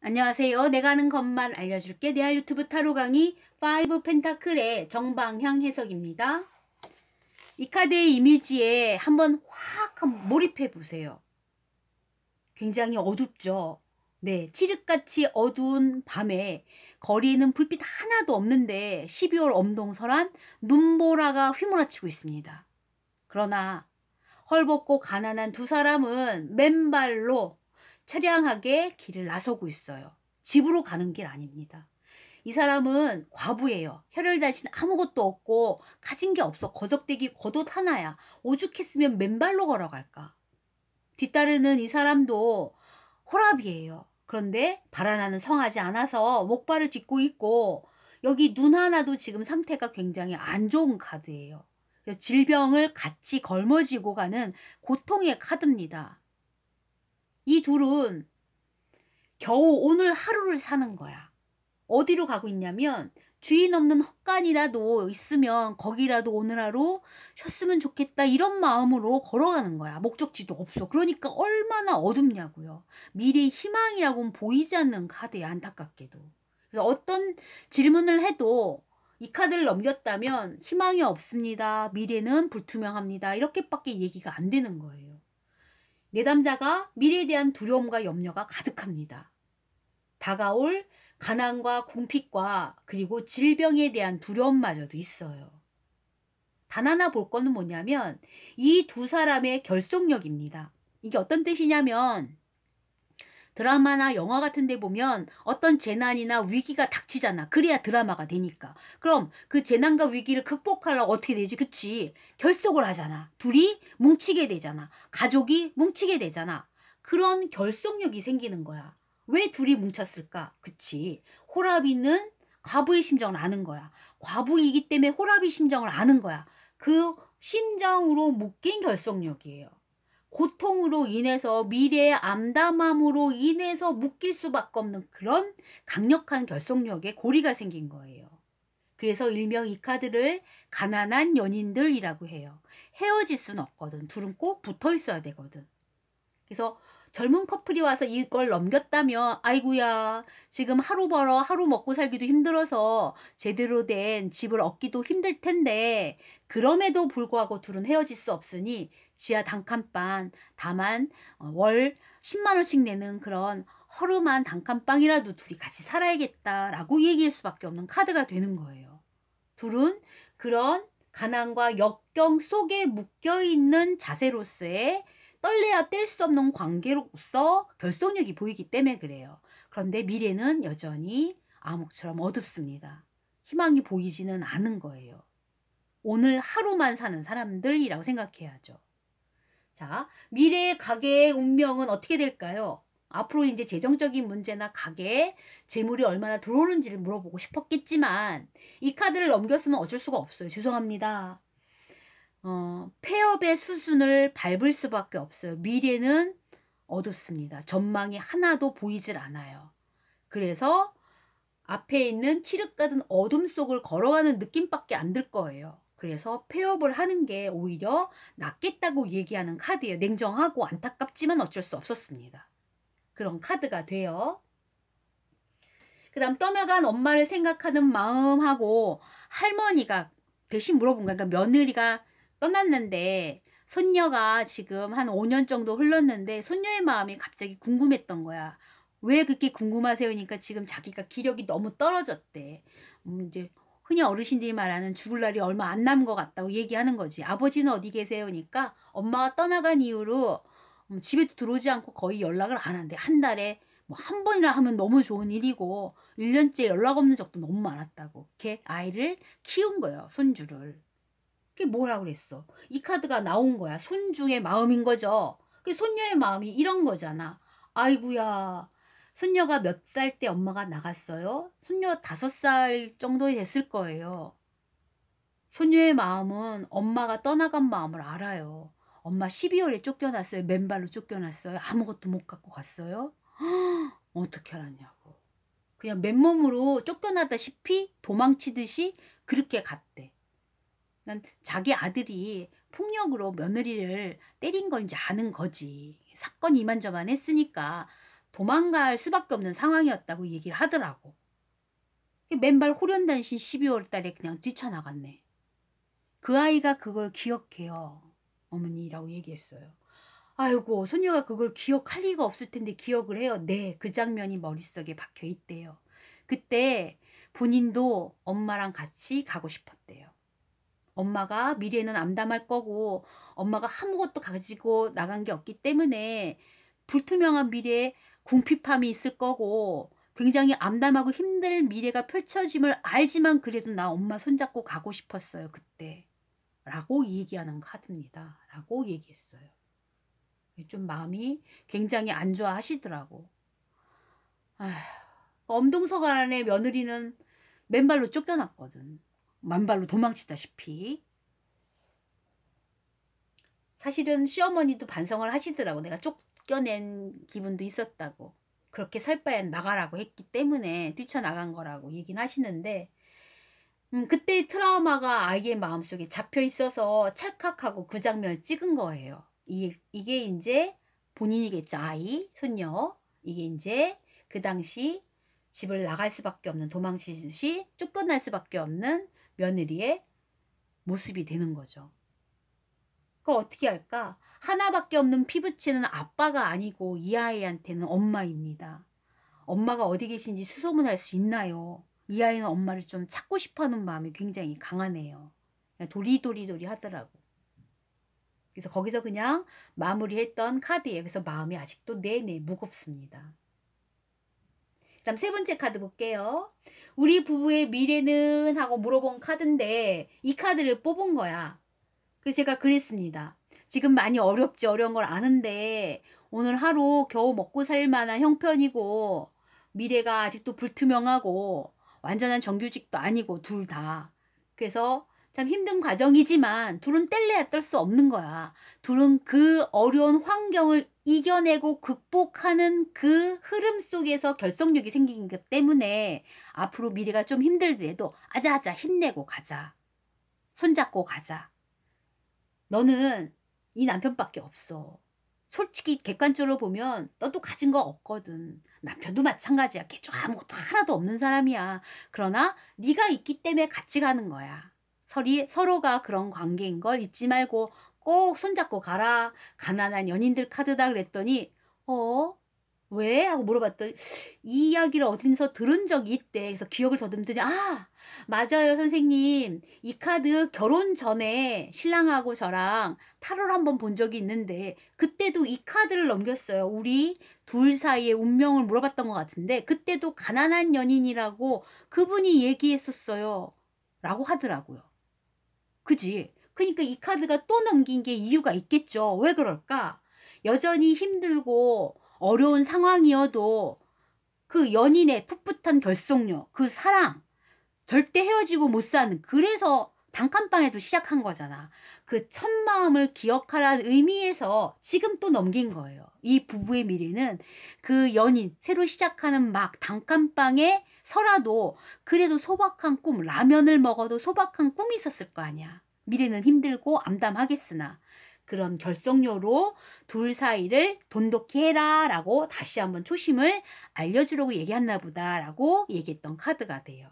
안녕하세요. 내가 아는 것만 알려줄게. 내알 유튜브 타로 강의 5 펜타클의 정방향 해석입니다. 이 카드의 이미지에 한번 몰입해 보세요. 굉장히 어둡죠. 네, 칠흑같이 어두운 밤에 거리에는 불빛 하나도 없는데 12월 엄동설한 눈보라가 휘몰아치고 있습니다. 그러나 헐벗고 가난한 두 사람은 맨발로 처량하게 길을 나서고 있어요. 집으로 가는 길 아닙니다. 이 사람은 과부예요. 혈혈단신 아무것도 없고 가진 게 없어. 거적대기 겉옷 하나야. 오죽했으면 맨발로 걸어갈까. 뒤따르는 이 사람도 호랍이에요. 그런데 발아나는 성하지 않아서 목발을 짚고 있고 여기 눈 하나도 지금 상태가 굉장히 안 좋은 카드예요. 질병을 같이 걸머지고 가는 고통의 카드입니다. 이 둘은 겨우 오늘 하루를 사는 거야. 어디로 가고 있냐면 주인 없는 헛간이라도 있으면 거기라도 오늘 하루 쉬었으면 좋겠다 이런 마음으로 걸어가는 거야. 목적지도 없어. 그러니까 얼마나 어둡냐고요. 미래의 희망이라고는 보이지 않는 카드야, 안타깝게도. 그래서 어떤 질문을 해도 이 카드를 넘겼다면 희망이 없습니다. 미래는 불투명합니다. 이렇게밖에 얘기가 안 되는 거예요. 내담자가 미래에 대한 두려움과 염려가 가득합니다. 다가올 가난과 궁핍과 그리고 질병에 대한 두려움마저도 있어요. 단 하나 볼 거는 뭐냐면 이 두 사람의 결속력입니다. 이게 어떤 뜻이냐면 드라마나 영화 같은 데 보면 어떤 재난이나 위기가 닥치잖아. 그래야 드라마가 되니까. 그럼 그 재난과 위기를 극복하려고 어떻게 되지? 그치? 결속을 하잖아. 둘이 뭉치게 되잖아. 가족이 뭉치게 되잖아. 그런 결속력이 생기는 거야. 왜 둘이 뭉쳤을까? 그치? 호랍이는 과부의 심정을 아는 거야. 과부이기 때문에 호랍의 심정을 아는 거야. 그 심정으로 묶인 결속력이에요. 고통으로 인해서 미래의 암담함으로 인해서 묶일 수밖에 없는 그런 강력한 결속력에 고리가 생긴 거예요. 그래서 일명 이 카드를 가난한 연인들이라고 해요. 헤어질 수는 없거든. 둘은 꼭 붙어 있어야 되거든. 그래서 젊은 커플이 와서 이걸 넘겼다면 아이고야 지금 하루 벌어 하루 먹고 살기도 힘들어서 제대로 된 집을 얻기도 힘들 텐데 그럼에도 불구하고 둘은 헤어질 수 없으니 지하 단칸방 다만 월 10만 원씩 내는 그런 허름한 단칸방이라도 둘이 같이 살아야겠다라고 얘기할 수밖에 없는 카드가 되는 거예요. 둘은 그런 가난과 역경 속에 묶여있는 자세로서의 떨려야 뗄 수 없는 관계로서 결속력이 보이기 때문에 그래요. 그런데 미래는 여전히 암흑처럼 어둡습니다. 희망이 보이지는 않은 거예요. 오늘 하루만 사는 사람들이라고 생각해야죠. 자, 미래의 가게의 운명은 어떻게 될까요? 앞으로 이제 재정적인 문제나 가게에 재물이 얼마나 들어오는지를 물어보고 싶었겠지만 이 카드를 넘겼으면 어쩔 수가 없어요. 죄송합니다. 폐업의 수순을 밟을 수밖에 없어요. 미래는 어둡습니다. 전망이 하나도 보이질 않아요. 그래서 앞에 있는 칠흑같은 어둠 속을 걸어가는 느낌밖에 안 들 거예요. 그래서 폐업을 하는 게 오히려 낫겠다고 얘기하는 카드예요. 냉정하고 안타깝지만 어쩔 수 없었습니다. 그런 카드가 돼요. 그 다음 떠나간 엄마를 생각하는 마음하고 할머니가 대신 물어본 거야. 그러니까 며느리가 떠났는데 손녀가 지금 한 5년 정도 흘렀는데 손녀의 마음이 갑자기 궁금했던 거야. 왜 그렇게 궁금하세요니까 지금 자기가 기력이 너무 떨어졌대. 이제 흔히 어르신들이 말하는 죽을 날이 얼마 안 남은 것 같다고 얘기하는 거지. 아버지는 어디 계세요니까 엄마가 떠나간 이후로 집에도 들어오지 않고 거의 연락을 안 한대. 한 달에 뭐 한 번이나 하면 너무 좋은 일이고 1년째 연락 없는 적도 너무 많았다고. 걔 아이를 키운 거예요. 손주를. 그게 뭐라 그랬어? 이 카드가 나온 거야. 손주의 마음인 거죠. 그 손녀의 마음이 이런 거잖아. 아이고야. 손녀가 몇 살 때 엄마가 나갔어요? 손녀 5살 정도 됐을 거예요. 손녀의 마음은 엄마가 떠나간 마음을 알아요. 엄마 12월에 쫓겨났어요. 맨발로 쫓겨났어요. 아무것도 못 갖고 갔어요. 어떻게 알았냐고. 그냥 맨몸으로 쫓겨나다시피 도망치듯이 그렇게 갔대. 그러니까 자기 아들이 폭력으로 며느리를 때린 걸 이제 아는 거지. 사건 이만저만 했으니까 도망갈 수밖에 없는 상황이었다고 얘기를 하더라고. 맨발 호련단신 12월 달에 그냥 뛰쳐나갔네. 그 아이가 그걸 기억해요. 어머니라고 얘기했어요. 아이고, 손녀가 그걸 기억할 리가 없을 텐데 기억을 해요. 네, 그 장면이 머릿속에 박혀 있대요. 그때 본인도 엄마랑 같이 가고 싶었대요. 엄마가 미래는 암담할 거고 엄마가 아무것도 가지고 나간 게 없기 때문에 불투명한 미래에 궁핍함이 있을 거고 굉장히 암담하고 힘들 미래가 펼쳐짐을 알지만 그래도 나 엄마 손잡고 가고 싶었어요. 그때. 라고 얘기하는 카드입니다. 라고 얘기했어요. 좀 마음이 굉장히 안 좋아하시더라고. 아휴, 엄동서간의 며느리는 맨발로 쫓겨났거든. 만발로 도망치다시피. 사실은 시어머니도 반성을 하시더라고. 내가 쫓겨낸 기분도 있었다고. 그렇게 살 바엔 나가라고 했기 때문에 뛰쳐나간 거라고 얘기는 하시는데 그때 트라우마가 아이의 마음속에 잡혀 있어서 찰칵하고 그 장면을 찍은 거예요. 이게 이제 본인이겠죠. 아이, 손녀. 이게 이제 그 당시 집을 나갈 수밖에 없는, 도망치듯이 쫓겨날 수밖에 없는 며느리의 모습이 되는 거죠. 그걸 어떻게 할까? 하나밖에 없는 피부치는 아빠가 아니고 이 아이한테는 엄마입니다. 엄마가 어디 계신지 수소문할 수 있나요? 이 아이는 엄마를 좀 찾고 싶어하는 마음이 굉장히 강하네요. 도리도리 하더라고. 그래서 거기서 그냥 마무리했던 카드예요. 그래서 마음이 아직도 내내 무겁습니다. 그 다음 세 번째 카드 볼게요. 우리 부부의 미래는 하고 물어본 카드인데 이 카드를 뽑은 거야. 그래서 제가 그랬습니다. 지금 많이 어렵지, 어려운 걸 아는데 오늘 하루 겨우 먹고 살 만한 형편이고 미래가 아직도 불투명하고 완전한 정규직도 아니고 둘 다. 그래서 참 힘든 과정이지만 둘은 뗄래야 뗄 수 없는 거야. 둘은 그 어려운 환경을 이겨내고 극복하는 그 흐름 속에서 결속력이 생긴 것 때문에 앞으로 미래가 좀 힘들더라도 아자아자 힘내고 가자. 손잡고 가자. 너는 이 남편밖에 없어. 솔직히 객관적으로 보면 너도 가진 거 없거든. 남편도 마찬가지야. 걔좀 아무것도 하나도 없는 사람이야. 그러나 네가 있기 때문에 같이 가는 거야. 서로가 그런 관계인 걸 잊지 말고 꼭 손잡고 가라. 가난한 연인들 카드다 그랬더니 왜? 하고 물어봤더니 이 이야기를 어디서 들은 적이 있대. 그래서 기억을 더듬더니 맞아요 선생님. 이 카드 결혼 전에 신랑하고 저랑 타로를 한번 본 적이 있는데 그때도 이 카드를 넘겼어요. 우리 둘 사이의 운명을 물어봤던 것 같은데 그때도 가난한 연인이라고 그분이 얘기했었어요. 라고 하더라고요. 그지? 그러니까 이 카드가 또 넘긴 게 이유가 있겠죠. 왜 그럴까? 여전히 힘들고 어려운 상황이어도 그 연인의 풋풋한 결속력, 그 사랑, 절대 헤어지고 못 사는, 그래서 단칸방에도 시작한 거잖아. 그 첫 마음을 기억하라는 의미에서 지금 또 넘긴 거예요. 이 부부의 미래는 그 연인, 새로 시작하는 막 단칸방에 서라도 그래도 소박한 꿈, 라면을 먹어도 소박한 꿈이 있었을 거 아니야. 미래는 힘들고 암담하겠으나 그런 결속료로 둘 사이를 돈독히 해라 라고 다시 한번 초심을 알려주려고 얘기했나 보다 라고 얘기했던 카드가 돼요.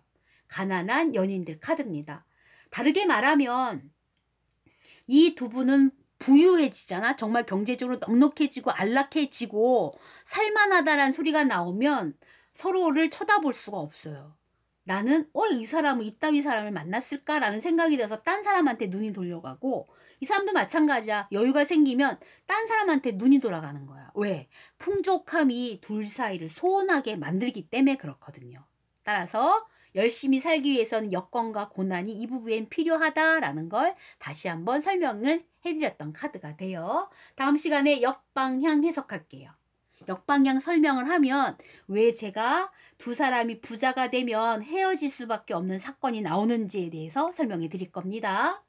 가난한 연인들 카드입니다. 다르게 말하면 이 두 분은 부유해지잖아. 정말 경제적으로 넉넉해지고 안락해지고 살만하다라는 소리가 나오면 서로를 쳐다볼 수가 없어요. 나는 이 사람을 이따위 사람을 만났을까라는 생각이 들어서 딴 사람한테 눈이 돌려가고 이 사람도 마찬가지야. 여유가 생기면 딴 사람한테 눈이 돌아가는 거야. 왜? 풍족함이 둘 사이를 소원하게 만들기 때문에 그렇거든요. 따라서 열심히 살기 위해서는 여건과 고난이 이 부부엔 필요하다라는 걸 다시 한번 설명을 해드렸던 카드가 돼요. 다음 시간에 역방향 해석할게요. 역방향 설명을 하면 왜 제가 두 사람이 부자가 되면 헤어질 수밖에 없는 사건이 나오는지에 대해서 설명해 드릴 겁니다.